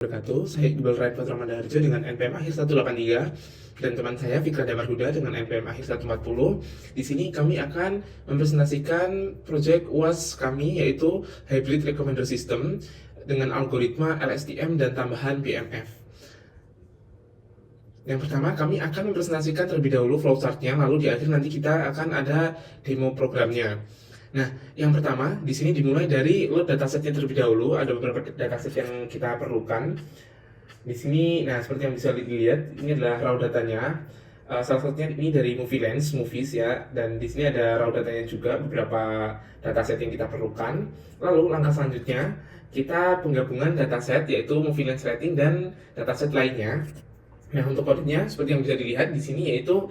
Wabarakatuh. Saya Iqbal Raifat Ramadharjo dengan NPM akhir 183 dan teman saya Fikra Damarhuda dengan NPM akhir 140. Di sini kami akan mempresentasikan proyek UAS kami yaitu Hybrid Recommender System dengan algoritma LSTM dan tambahan BMF. Yang pertama, kami akan mempresentasikan terlebih dahulu flowchart-nya, lalu di akhir nanti kita akan ada demo programnya. Nah, yang pertama, di sini dimulai dari load datasetnya terlebih dahulu. Ada beberapa dataset yang kita perlukan. Di sini, nah seperti yang bisa dilihat, ini adalah raw datanya. Salah satunya ini dari Movies ya, dan di sini ada raw datanya juga beberapa dataset yang kita perlukan. Lalu langkah selanjutnya kita penggabungan dataset yaitu Movies rating dan dataset lainnya. Nah, untuk kodenya seperti yang bisa dilihat di sini yaitu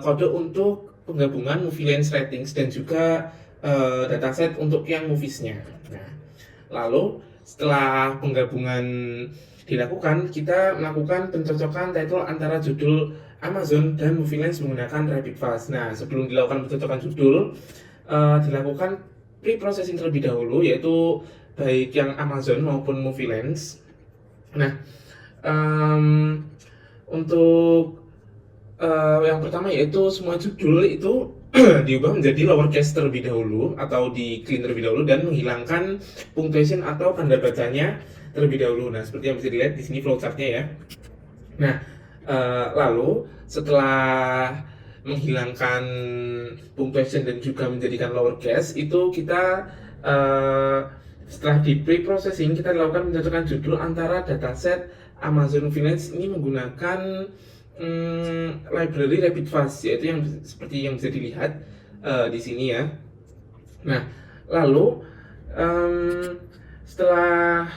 kode untuk penggabungan movie lens ratings dan juga dataset untuk yang moviesnya. Nah, lalu setelah penggabungan dilakukan, kita melakukan pencocokan title antara judul Amazon dan movie lens menggunakan Rapid Fast. Nah, sebelum dilakukan pencocokan judul, dilakukan pre-processing terlebih dahulu yaitu baik yang Amazon maupun movie lens. Nah, untuk yang pertama yaitu semua judul itu diubah menjadi lowercase terlebih dahulu atau di clean terlebih dahulu dan menghilangkan punctuation atau tanda bacanya terlebih dahulu. Nah, seperti yang bisa dilihat di sini flowchartnya ya. Nah, lalu setelah menghilangkan punctuation dan juga menjadikan lowercase itu kita setelah di pre-processing kita lakukan pencocokan judul antara dataset Amazon Finance ini menggunakan library Rapid Fast yaitu yang seperti yang bisa dilihat di sini ya. Nah, lalu setelah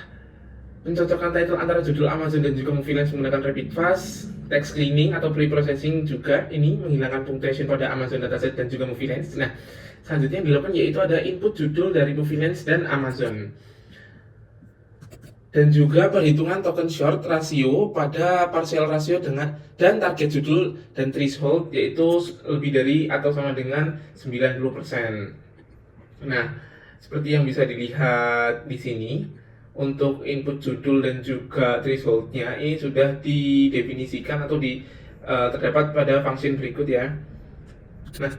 pencocokan title antara judul Amazon dan juga movie lens menggunakan Rapid Fast, text cleaning atau pre-processing juga ini menghilangkan punctuation pada Amazon dataset dan juga movie lens. Nah, selanjutnya yang dilakukan yaitu ada input judul dari movie lens dan Amazon. Dan juga perhitungan token short rasio pada partial rasio dengan dan target judul dan threshold yaitu lebih dari atau sama dengan 90%. Nah, seperti yang bisa dilihat di sini untuk input judul dan juga thresholdnya ini sudah didefinisikan atau terdapat pada function berikut ya. Nah,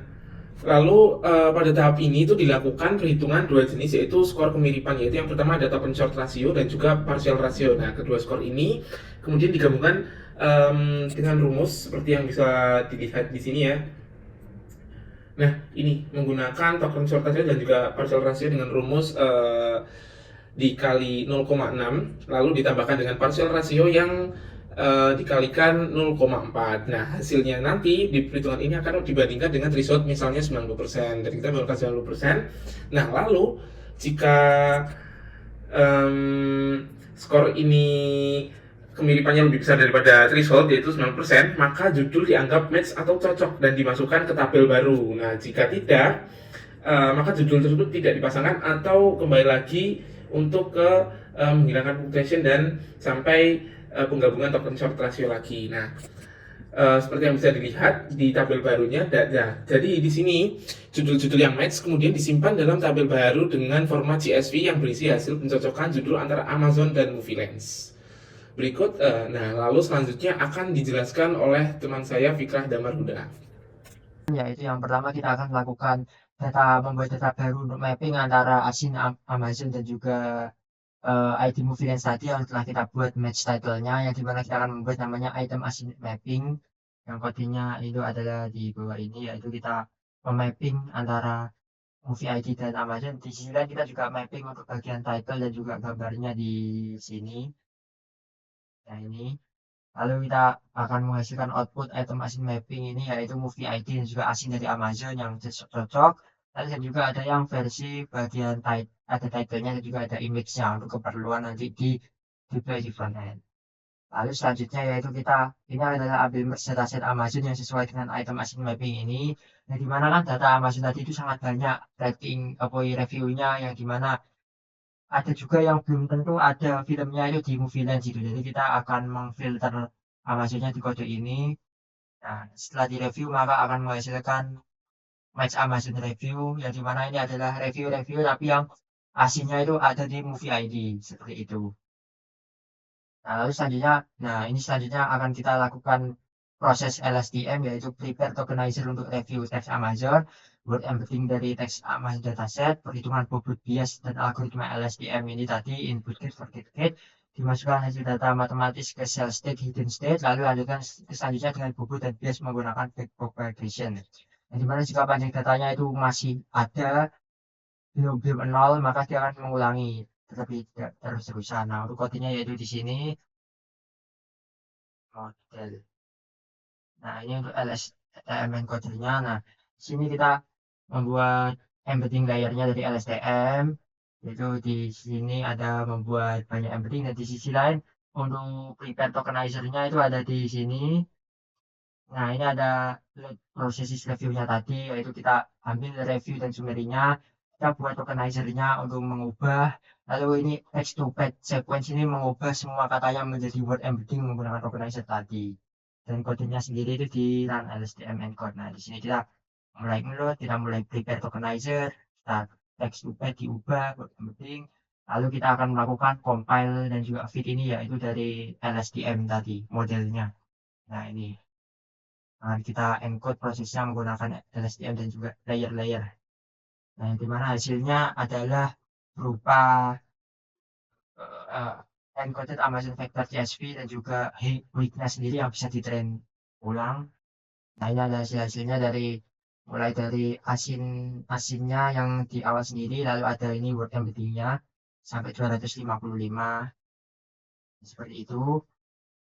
lalu pada tahap ini itu dilakukan perhitungan dua jenis yaitu skor kemiripan, yaitu yang pertama ada token short ratio dan juga partial ratio. Nah, kedua skor ini kemudian digabungkan dengan rumus seperti yang bisa dilihat di sini ya. Nah, ini menggunakan token short ratio dan juga partial ratio dengan rumus dikali 0,6 lalu ditambahkan dengan partial ratio yang dikalikan 0,4. Nah, hasilnya nanti di perhitungan ini akan dibandingkan dengan threshold misalnya 90% dan kita melakukan 90%. Nah, lalu jika skor ini kemiripannya lebih besar daripada threshold yaitu 90%, maka judul dianggap match atau cocok dan dimasukkan ke tabel baru. Nah, jika tidak, maka judul tersebut tidak dipasangkan atau kembali lagi untuk ke menghilangkan punctuation dan sampai penggabungan token short ratio lagi. Nah, seperti yang bisa dilihat di tabel barunya, jadi di sini judul-judul yang match kemudian disimpan dalam tabel baru dengan format CSV yang berisi hasil pencocokan judul antara Amazon dan Movie Lens. Berikut, nah lalu selanjutnya akan dijelaskan oleh teman saya Fikrah Damarhuda. Yaitu yang pertama kita akan melakukan membuat data baru untuk mapping antara asin Amazon dan juga ID movie lens tadi yang telah kita buat match title-nya, yang dimana kita akan membuat namanya item asin mapping yang kodenya itu adalah di bawah ini, yaitu kita memapping antara movie ID dan Amazon. Di sini kita juga mapping untuk bagian title dan juga gambarnya di sini. Nah, ini lalu kita akan menghasilkan output item asin mapping ini yaitu movie ID dan juga asin dari Amazon yang cocok. Lalu dan juga ada yang versi bagian ada title-nya dan juga ada image-nya untuk keperluan nanti di display di front end. Lalu selanjutnya yaitu ini adalah ambil dataset Amazon yang sesuai dengan item asin mapping ini. Yang dimana kan data Amazon tadi itu sangat banyak rating reviewnya, yang dimana ada juga yang belum tentu ada filmnya itu di movie lens gitu. Jadi kita akan memfilter Amazonnya di kode ini. Nah, setelah direview maka akan menghasilkan match Amazon review, yang dimana ini adalah review-review tapi yang asinnya itu ada di movie ID seperti itu. Nah, ini selanjutnya akan kita lakukan proses LSTM, yaitu prepare tokenizer untuk review teks Amazon, word embedding dari teks Amazon dataset, perhitungan bobot bias dan algoritma LSTM ini tadi, input gate, forget gate, dimasukkan hasil data matematis ke cell state, hidden state, lalu lanjutkan selanjutnya dengan bobot dan bias menggunakan backpropagation. Nah, dimana jika panjang datanya itu masih ada, belum nol, maka dia akan mengulangi terlebih terus-terusan. Nah, untuk kodenya yaitu di sini model. Nah, ini untuk LSTM encodernya. Nah, di sini kita membuat embedding layernya dari LSTM. Yaitu di sini ada membuat banyak embedding, dan di sisi lain untuk prepare tokenizernya itu ada di sini. Nah, ini ada proses reviewnya tadi, yaitu kita ambil review dan summary-nya, kita buat tokenizernya untuk mengubah, lalu ini text to page sequence ini mengubah semua katanya menjadi word embedding menggunakan tokenizer tadi. Dan kodenya sendiri itu di run LSTM encode. Nah, di sini kita mulai ngeload, kita mulai prepare tokenizer, kita text to page diubah, word embedding, lalu kita akan melakukan compile dan juga fit ini, yaitu dari LSTM tadi, modelnya. Nah, ini. Nah, kita encode prosesnya menggunakan LSTM dan juga layer-layer. Nah, yang dimana hasilnya adalah berupa uh, encoded Amazon Vector CSV dan juga weaknya sendiri yang bisa di-train ulang. Nah, ini ada hasil-hasilnya dari mulai dari asinnya yang di awal sendiri, lalu ada ini word embedding-nya sampai 255 seperti itu.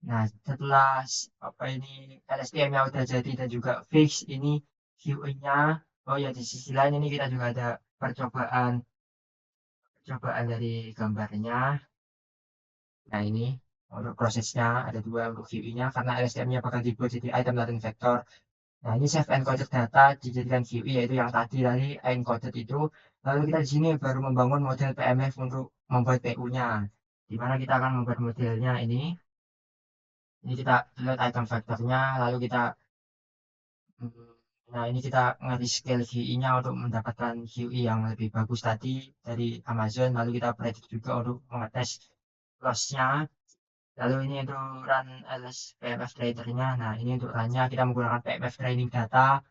Nah, setelah apa ini LSTM-nya udah jadi dan juga fix ini view-nya. Oh ya, di sisi lain ini kita juga ada percobaan dari gambarnya. Nah, ini untuk prosesnya ada dua untuk view-nya karena LSTM-nya bakal dibuat jadi item latent vector. Nah, ini save encoded data dijadikan view, yaitu yang tadi dari encoded itu. Lalu kita di sini baru membangun model PMF untuk membuat PU-nya. Di mana kita akan membuat modelnya ini. Ini kita lihat item vektornya, lalu kita nah ini kita nge-rescale VI-nya untuk mendapatkan VI yang lebih bagus tadi dari Amazon, lalu kita predict juga untuk mengetes loss-nya. Lalu ini untuk run ls PMF trader-nya. Nah, ini untuk run-nya kita menggunakan PMF training data,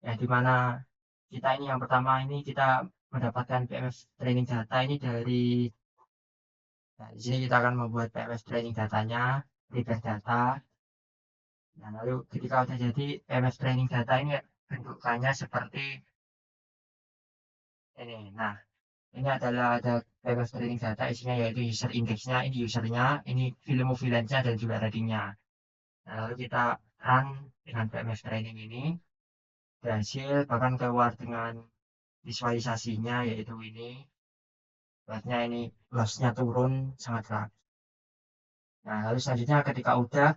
ya dimana kita ini yang pertama ini kita mendapatkan PMF training data ini dari, nah, di sini kita akan membuat PMF training datanya, prepare data. Nah, lalu ketika udah jadi PMF training data ini bentukannya seperti ini. Nah, ini adalah ada PMF training data, isinya yaitu user indexnya, ini usernya, ini film movie-nya dan juga ratingnya. Nah, lalu kita run dengan PMF training ini, berhasil bahkan keluar dengan visualisasinya yaitu ini. Lihatnya ini loss-nya turun sangat keras. Nah, lalu selanjutnya ketika udah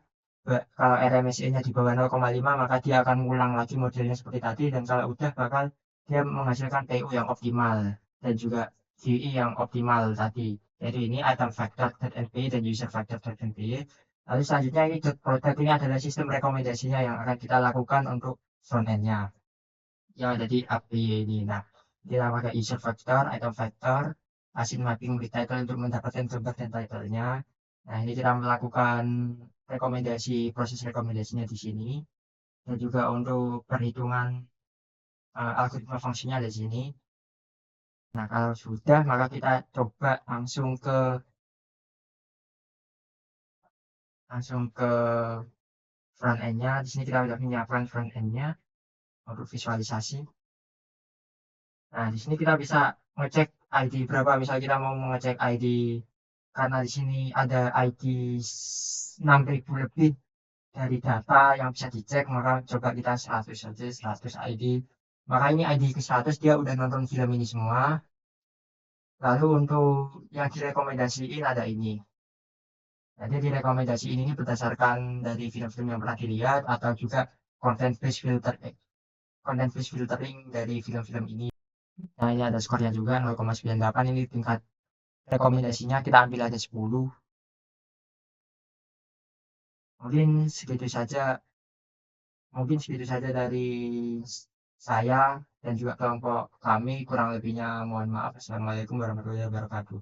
kalau RMSE-nya di bawah 0,5 maka dia akan ngulang lagi modelnya seperti tadi, dan kalau udah bakal dia menghasilkan PU yang optimal dan juga VI yang optimal tadi, yaitu ini item factor.np dan user factor.np. Lalu selanjutnya ini product ini adalah sistem rekomendasinya yang akan kita lakukan untuk front end-nya yang ada di API ini. Nah, kita pakai user factor, item factor, async mapping with title untuk mendapatkan gambar dan title-nya. Nah, ini kita melakukan rekomendasi, proses rekomendasinya di sini. Dan juga untuk perhitungan algoritma fungsinya di sini. Nah, kalau sudah, maka kita coba langsung ke front end-nya. Di sini kita sudah menyiapkan front end-nya untuk visualisasi. Nah, di sini kita bisa ngecek ID berapa. Misal kita mau mengecek ID, karena di sini ada ID 6.000 lebih dari data yang bisa dicek, maka coba kita 100 saja, 100 ID. Maka ini ID ke 100 dia udah nonton film ini semua. Lalu untuk yang direkomendasiin ada ini. Jadi direkomendasi ini berdasarkan dari film-film yang pernah dilihat atau juga content based filtering dari film-film ini. Nah, ini ada skornya juga 0,98, ini tingkat rekomendasinya kita ambil aja 10. Mungkin segitu saja dari saya dan juga kelompok kami, kurang lebihnya mohon maaf. Assalamualaikum warahmatullahi wabarakatuh.